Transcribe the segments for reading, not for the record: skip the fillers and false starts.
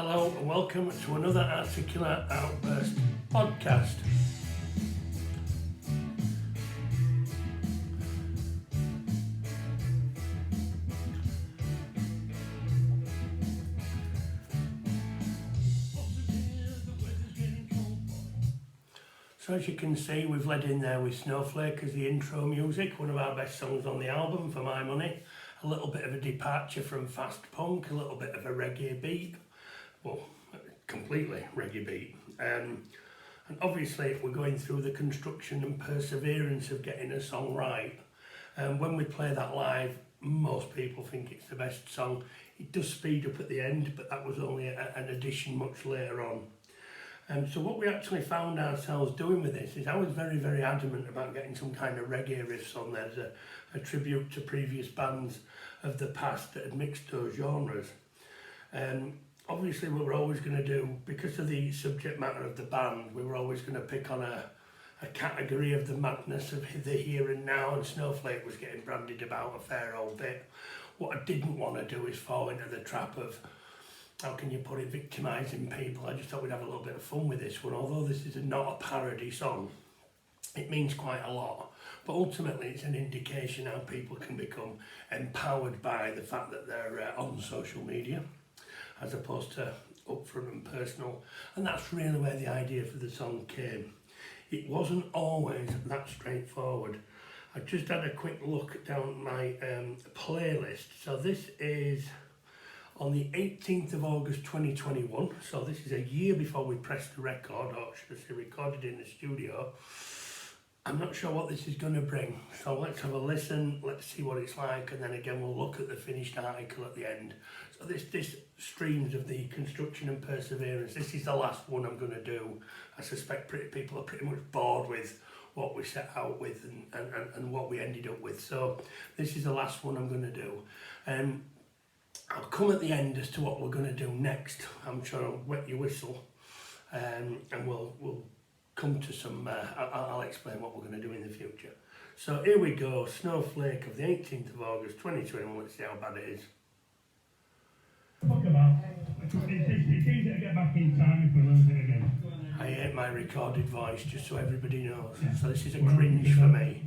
Hello and welcome to another Articulate Outburst podcast. So as you can see, we've led in there with Snowflake as the intro music, one of our best songs on the album for my money. A little bit of a departure from fast punk, a little bit of a reggae beat. Well, completely reggae beat. And obviously we're going through the construction and perseverance of getting a song right. And when we play that live, most people think it's the best song. It does speed up at the end, but that was only an addition much later on. So what we actually found ourselves doing with this is I was very, very adamant about getting some kind of reggae riffs on there as a tribute to previous bands of the past that had mixed those genres. Obviously we were always going to do, because of the subject matter of the band, we were always going to pick on a category of the madness of the here and now, and Snowflake was getting bandied about a fair old bit. What I didn't want to do is fall into the trap of, how can you put it, victimising people. I just thought we'd have a little bit of fun with this one. Although this is not a parody song, it means quite a lot. But ultimately it's an indication how people can become empowered by the fact that they're on social media, as opposed to upfront and personal. And that's really where the idea for the song came. It wasn't always that straightforward. I just had a quick look down my playlist. So this is on the 18th of August 2021, so this is a year before we pressed the record, or should I say recorded in the studio. I'm not sure what this is going to bring, so let's have a listen, let's see what it's like, and then again we'll look at the finished article at the end. So this streams of the construction and perseverance. This is the last one I'm going to do. I suspect people are pretty much bored with what we set out with and what we ended up with, so this is the last one I'm going to do. I'll come at the end as to what we're going to do next. I'm sure I'll wet your whistle, and we'll come to some, I'll explain what we're going to do in the future. So here we go, Snowflake of the 18th of August 2021, let's see how bad it is. Talk about it's easy to get back in time if we lose it again. I hate my recorded voice, just so everybody knows. So this is a cringe for me.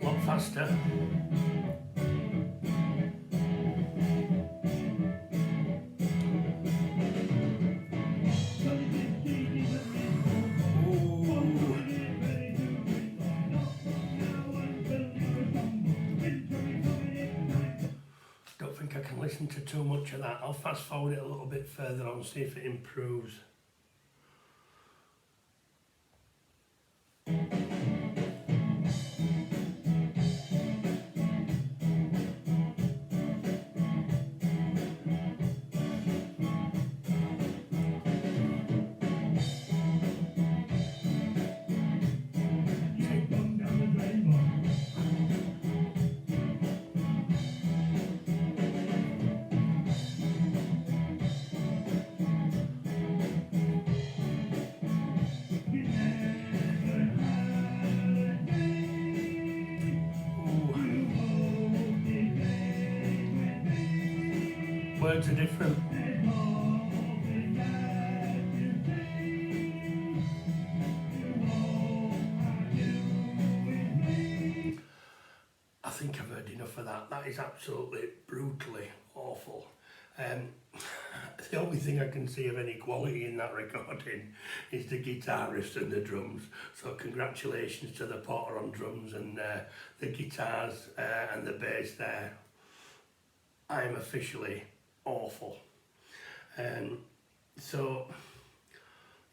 A lot faster. Don't think I can listen to too much of that. I'll fast forward it a little bit further on, see if it improves. Words are different. I think I've heard enough of that. That is absolutely brutally awful. The only thing I can see of any quality in that recording is the guitarist and the drums. So congratulations to the Porter on drums and the guitars and the bass there. I am officially awful. So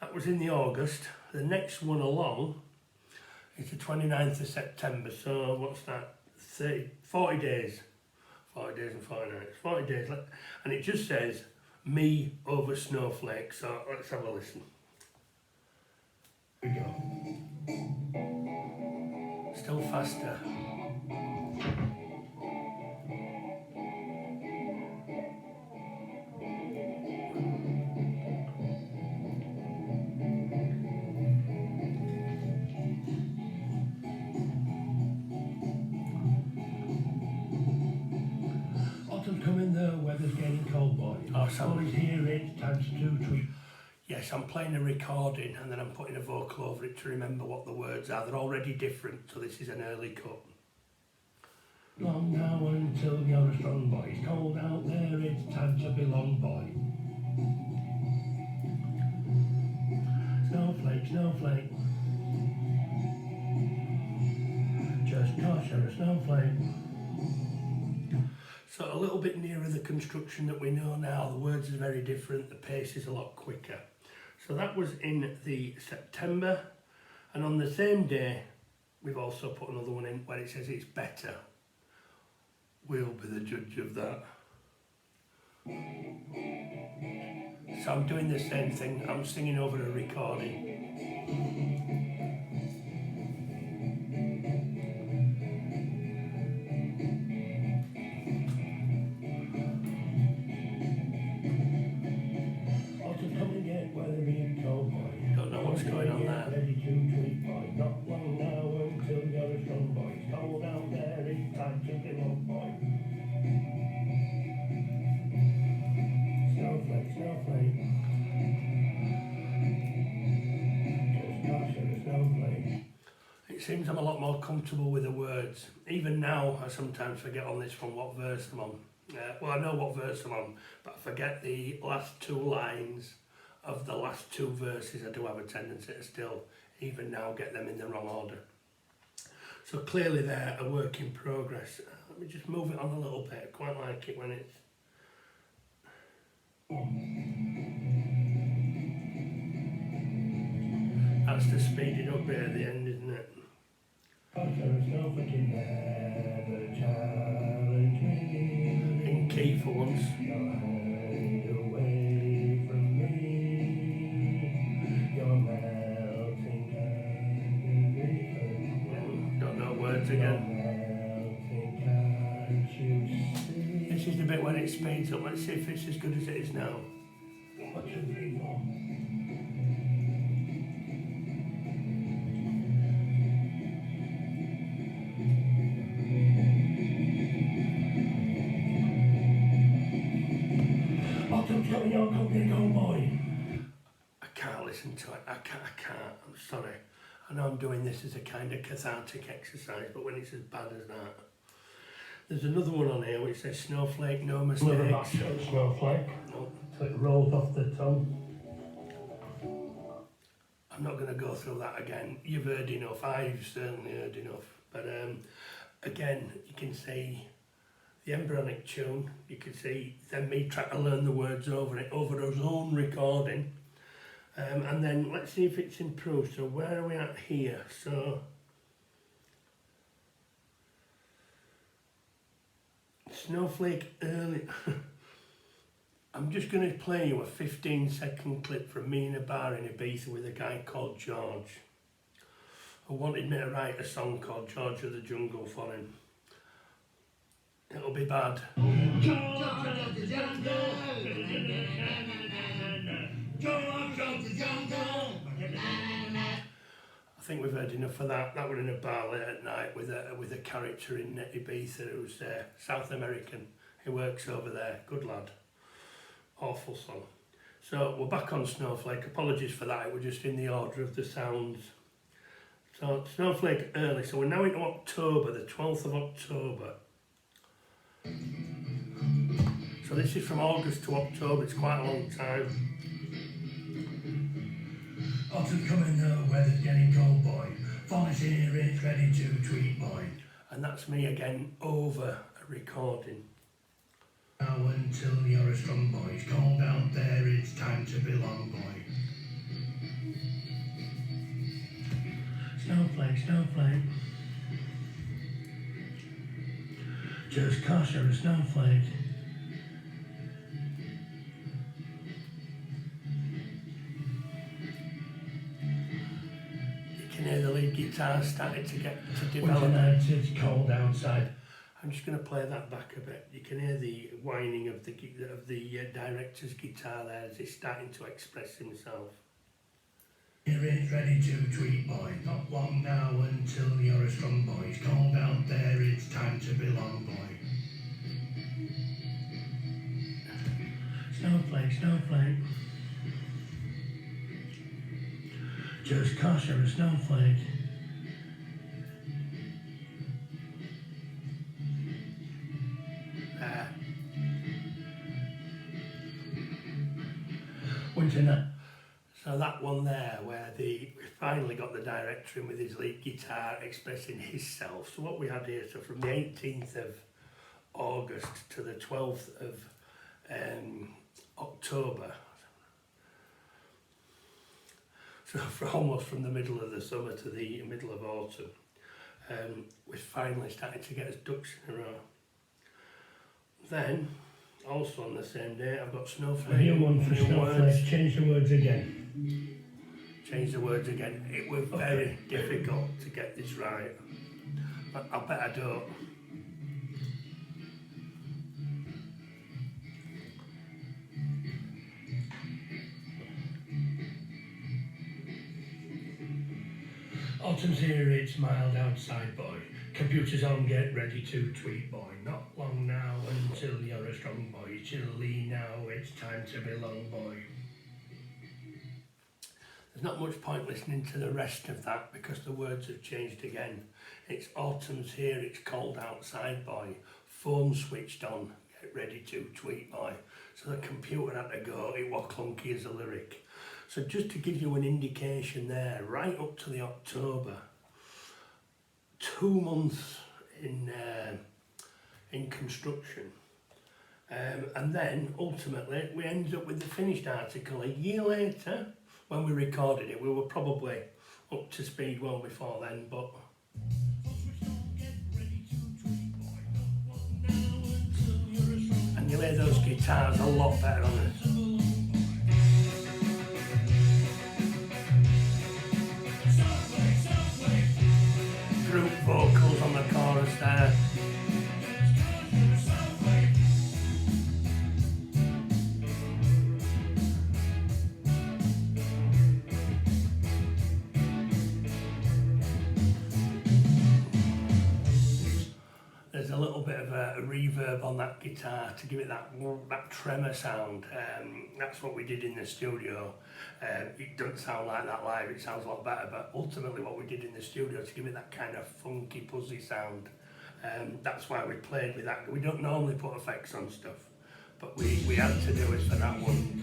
that was in the August. The next one along is the 29th of September. So what's that? 40 days. 40 days and 40 nights. 40 days. And it just says me over Snowflake. So let's have a listen. Here we go. Still faster. Somebody's here, it's time to do tweet. Yes, I'm playing a recording and then I'm putting a vocal over it to remember what the words are. They're already different, so this is an early cut. Long now until you're a strong boy. It's cold out there, it's time to belong, boy. Snowflake, snowflake. Just 'cause you're a snowflake. So a little bit nearer the construction that we know now, the words are very different, the pace is a lot quicker. So that was in the September, and on the same day, we've also put another one in where it says it's better. We'll be the judge of that. So I'm doing the same thing, I'm singing over a recording. Don't know what's going on there. Ready to tweet, boy. Not long now until you're a strong boy. It's cold out there, it's time to belong, boy. Snowflake, snowflake. Just 'cause you're a snowflake. It seems I'm a lot more comfortable with the words. Even now, I sometimes forget on this one what verse I'm on. Well, I know what verse I'm on, but I forget the last two lines of the last two verses. I do have a tendency to still, even now, get them in the wrong order. So clearly they're a work in progress. Let me just move it on a little bit. I quite like it when it's... That's the speeding up bit at the end, isn't it? In key for once. Don't know words again. This is the bit when it speeds up. Let's see if it's as good as it is now. I can't listen to it. I can't. I'm sorry. I know I'm doing this as a kind of cathartic exercise, but when it's as bad as that. There's another one on here which says Snowflake, no mistakes. Snowflake. No, So it rolls off the tongue. I'm not going to go through that again. You've heard enough. I've certainly heard enough. But again, you can see the embryonic tune. You can see then me trying to learn the words over it, over his own recording. And then let's see if it's improved. So where are we at here? So Snowflake early. I'm just going to play you a 15-second clip from me in a bar in Ibiza with a guy called George, who wanted me to write a song called George of the Jungle for him. It'll be bad. George of the jungle. George of the jungle. I think we've heard enough of that. That was in a bar late at night with a character in Ibiza who's South American. He works over there. Good lad. Awful song. So we're back on Snowflake. Apologies for that. It was just in the order of the sounds. So Snowflake early. So we're now into October, the 12th of October. So this is from August to October. It's quite a long time. Autumn coming, the weather's getting cold, boy. Fall is here, it's ready to tweet, boy. And that's me again over a recording. Now until you're a strong boy, it's cold out there, it's time to belong, boy. Snowflake, snowflake. Just 'cause you're a snowflake. You can hear the lead guitar starting to develop. Winter nights, it's cold outside. I'm just going to play that back a bit. You can hear the whining of the director's guitar there as he's starting to express himself. Here it's ready to tweet, boy. Not long now until you're a strong boy. It's cold out there, it's time to belong, boy. Snowflake. snowflake. Just 'cause you're a snowflake. Winter night. So that one there, where we finally got the director in with his lead guitar expressing himself. So what we had here, so from the 18th of August to the 12th of October, so almost from the middle of the summer to the middle of autumn, we finally started to get his ducks in a row. Then, also on the same day, I've got Snowflake. A new one for new snowflake. words. Change the words again. Change the words again. It was very difficult to get this right. But I bet I don't. Autumn's here, it's mild outside, boy. Computers on, get ready to tweet, boy. Not long now until you're a strong boy. Chilly now, it's time to be long, boy. There's not much point listening to the rest of that because the words have changed again. It's autumn's here, it's cold outside, boy. Phone switched on, get ready to tweet, boy. So the computer had to go, it was clunky as a lyric. So just to give you an indication there, right up to the October, 2 months in construction. And then ultimately we ended up with the finished article a year later. When we recorded it, we were probably up to speed well before then, but and you hear those guitars a lot better on it. Group vocals on the chorus there. There's a little bit of a reverb on that guitar to give it that tremor sound. That's what we did in the studio. It doesn't sound like that live, it sounds a lot better, but ultimately what we did in the studio to give it that kind of funky, fuzzy sound. That's why we played with that. We don't normally put effects on stuff, but we had to do it for that one.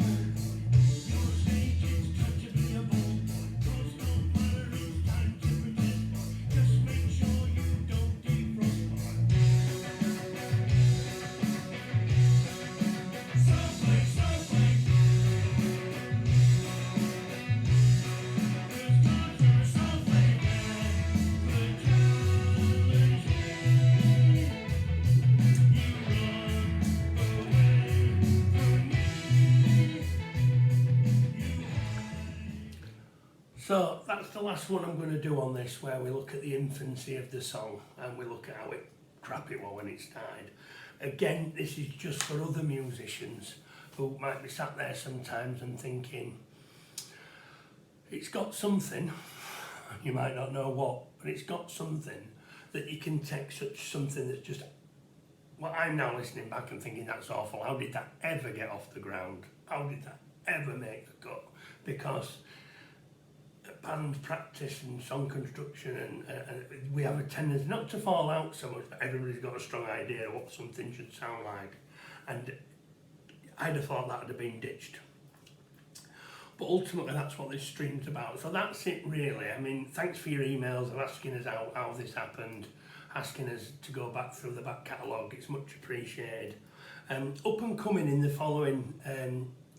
So that's the last one I'm going to do on this, where we look at the infancy of the song and we look at how crap it was when it started. Again, this is just for other musicians who might be sat there sometimes and thinking, it's got something, you might not know what, but it's got something that you can take something that's just, well, I'm now listening back and thinking that's awful. How did that ever get off the ground? How did that ever make the cut? Because band practice and song construction and we have a tendency not to fall out so much, but everybody's got a strong idea of what something should sound like, and I'd have thought that would have been ditched. But ultimately that's what this stream's about. So that's it really. I mean, thanks for your emails of asking us how this happened, asking us to go back through the back catalogue. It's much appreciated. Up and coming in the following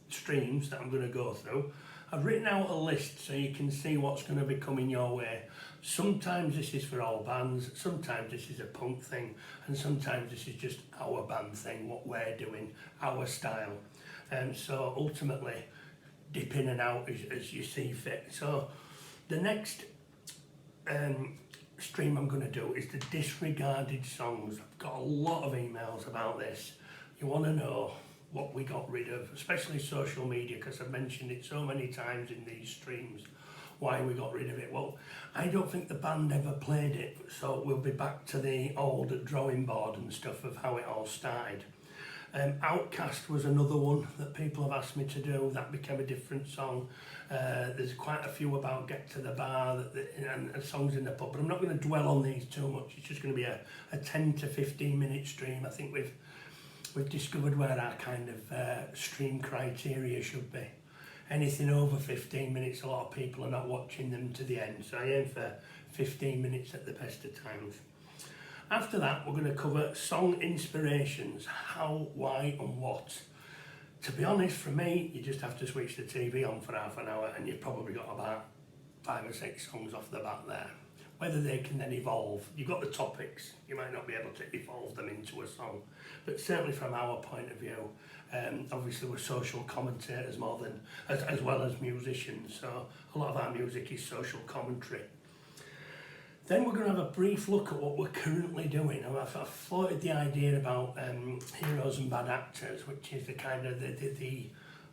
streams that I'm going to go through, I've written out a list so you can see what's going to be coming your way. Sometimes this is for all bands, sometimes this is a punk thing, and sometimes this is just our band thing, what we're doing, our style. So ultimately, dip in and out as you see fit. So the next stream I'm going to do is the disregarded songs. I've got a lot of emails about this. You want to know what we got rid of, especially social media, because I've mentioned it so many times in these streams, why we got rid of it. Well, I don't think the band ever played it, so we'll be back to the old drawing board and stuff of how it all started. Outcast was another one that people have asked me to do. That became a different song. There's quite a few about Get to the Bar and songs in the pub, but I'm not going to dwell on these too much. It's just going to be a 10 to 15 minute stream. I think we've discovered where our kind of stream criteria should be. Anything over 15 minutes, a lot of people are not watching them to the end, so I aim for 15 minutes at the best of times. After that, we're going to cover song inspirations, how, why and what. To be honest, for me, you just have to switch the TV on for half an hour and you've probably got about 5 or 6 songs off the bat there. Whether they can then evolve, you've got the topics, you might not be able to evolve them into a song, but certainly from our point of view, obviously we're social commentators more than, as well as musicians, so a lot of our music is social commentary. Then we're going to have a brief look at what we're currently doing. I've floated the idea about heroes and bad actors, which is the kind of the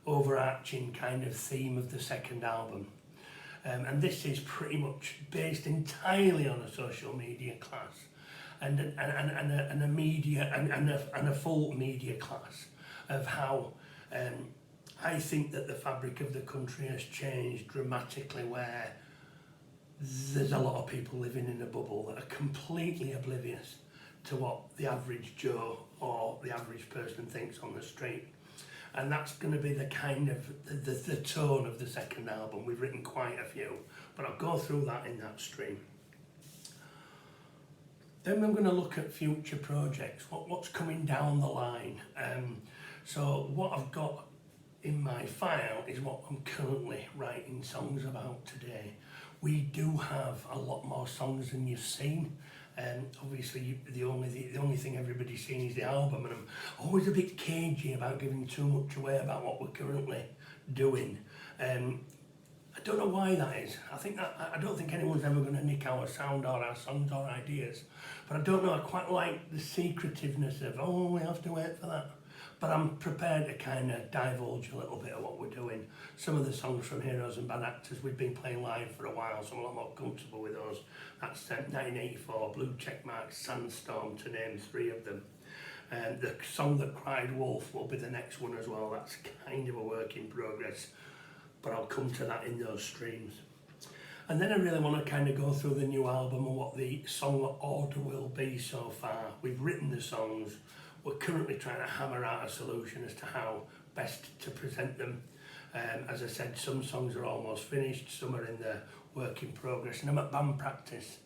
overarching kind of theme of the second album. And this is pretty much based entirely on a social media class and a media and a full media class of how I think that the fabric of the country has changed dramatically, where there's a lot of people living in a bubble that are completely oblivious to what the average Joe or the average person thinks on the street. And that's going to be the kind of the tone of the second album. We've written quite a few, but I'll go through that in that stream. Then we're going to look at future projects, what's coming down the line. So what I've got in my file is what I'm currently writing songs about today. We do have a lot more songs than you've seen. Obviously, the only thing everybody's seen is the album, and I'm always a bit cagey about giving too much away about what we're currently doing. I don't know why that is. I don't think anyone's ever going to nick our sound or our songs or ideas, but I don't know. I quite like the secretiveness of, oh, we have to wait for that. But I'm prepared to kind of divulge a little bit of what we're doing. Some of the songs from Heroes and Bad Actors we've been playing live for a while, so I'm a lot more comfortable with those. That's 1984, Blue Checkmark, Sandstorm, to name 3 of them. And the song that cried wolf will be the next one as well. That's kind of a work in progress, but I'll come to that in those streams. And then I really want to kind of go through the new album and what the song order will be so far. We've written the songs. We're currently trying to hammer out a solution as to how best to present them. As I said, some songs are almost finished, some are in the work in progress, and I'm at band practice.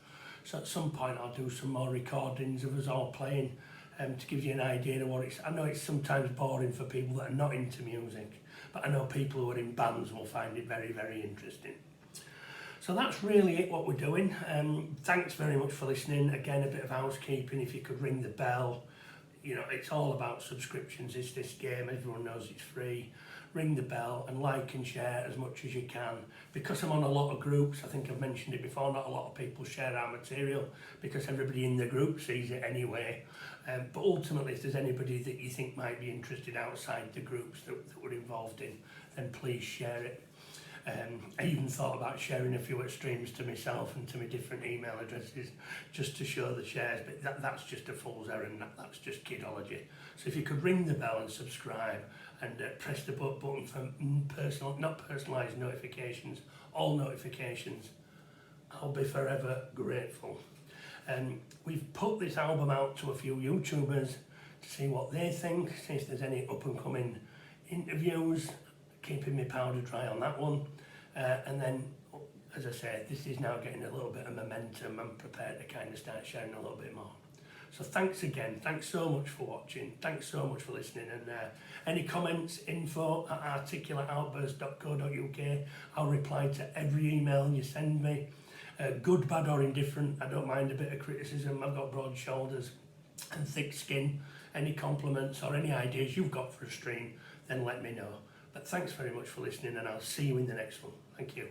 So at some point I'll do some more recordings of us all playing to give you an idea of what it's... I know it's sometimes boring for people that are not into music, but I know people who are in bands will find it very, very interesting. So that's really it, what we're doing. Thanks very much for listening. Again, a bit of housekeeping, if you could ring the bell. You know, it's all about subscriptions. It's this game, everyone knows it's free. Ring the bell and like and share as much as you can. Because I'm on a lot of groups, I think I've mentioned it before, not a lot of people share our material because everybody in the group sees it anyway. But ultimately, if there's anybody that you think might be interested outside the groups that we're involved in, then please share it. I even thought about sharing a few streams to myself and to my different email addresses just to show the shares, but that's just a fool's errand, that's just kidology. So if you could ring the bell and subscribe and press the button for not personalised notifications, all notifications, I'll be forever grateful. We've put this album out to a few YouTubers to see what they think, see if there's any up and coming interviews, keeping my powder dry on that one. And then, as I said, this is now getting a little bit of momentum. I'm prepared to kind of start sharing a little bit more. So thanks again. Thanks so much for watching. Thanks so much for listening. And any comments, info@articulateoutburst.co.uk. I'll reply to every email you send me. Good, bad or indifferent. I don't mind a bit of criticism. I've got broad shoulders and thick skin. Any compliments or any ideas you've got for a stream, then let me know. But thanks very much for listening, and I'll see you in the next one. Thank you.